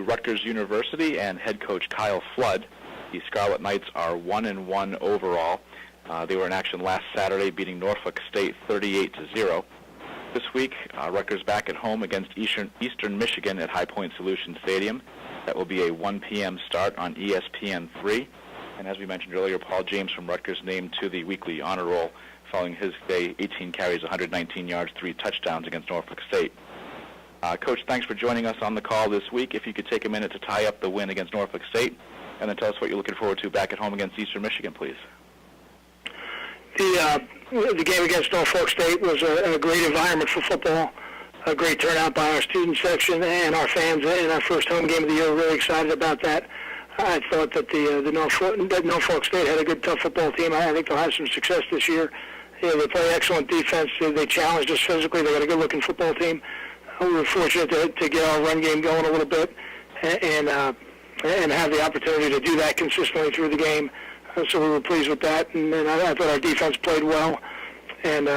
Rutgers University and head coach Kyle Flood. The Scarlet Knights are 1-1 overall. They were in action last Saturday, beating Norfolk State 38-0. This week, Rutgers back at home against Eastern Michigan at High Point Solution Stadium. That will be a 1 p.m. start on ESPN3. And as we mentioned earlier, Paul James from Rutgers named to the weekly honor roll following his day, 18 carries, 119 yards, 3 touchdowns against Norfolk State. Coach, thanks for joining us on the call this week. If you could take a minute to tie up the win against Norfolk State, and then tell us what you're looking forward to back at home against Eastern Michigan, please. The game against Norfolk State was a great environment for football, a great turnout by our student section and our fans in our first home game of the year. We're really excited about that. I thought that Norfolk State had a good, tough football team. I think they'll have some success this year. They play excellent defense. They challenged us physically. They got a good-looking football team. We were fortunate to get our run game going a little bit and have the opportunity to do that consistently through the game. So we were pleased with that, and I thought our defense played well, and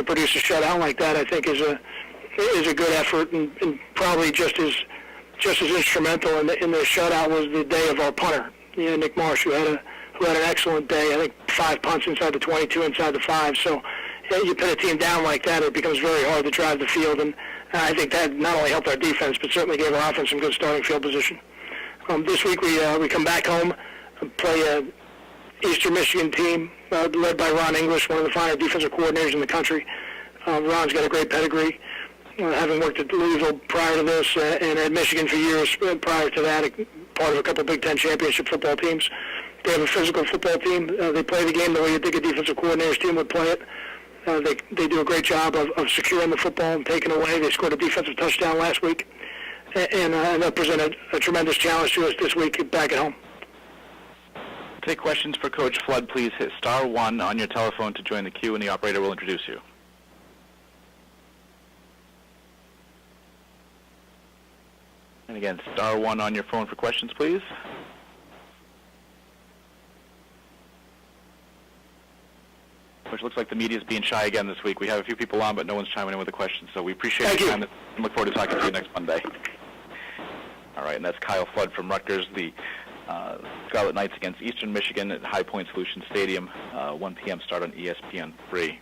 produce a shutout like that, I think, is a good effort, and probably just as instrumental in the shutout was the day of our punter, Nick Marsh, who had an excellent day. I think 5 punts inside the 22, inside the 5. So you pin a team down like that, it becomes very hard to drive the field, and I think that not only helped our defense, but certainly gave our offense some good starting field position. This week we come back home and play a Eastern Michigan team led by Ron English, one of the finer defensive coordinators in the country. Ron's got a great pedigree, having worked at Louisville prior to this and at Michigan for years prior to that, part of a couple Big Ten championship football teams. They have a physical football team. They play the game the way you think a defensive coordinator's team would play it. They do a great job of securing the football and taking away. They scored a defensive touchdown last week, and they'll present a tremendous challenge to us this week back at home. Take questions for Coach Flood. Please hit *1 on your telephone to join the queue, and the operator will introduce you. And again, *1 on your phone for questions, please. Which looks like the media is being shy again this week. We have a few people on, but no one's chiming in with a question, so we appreciate your time and look forward to talking to you next Monday. All right, and that's Kyle Flood from Rutgers, the Scarlet Knights against Eastern Michigan at High Point Solution Stadium, 1 p.m. start on ESPN3.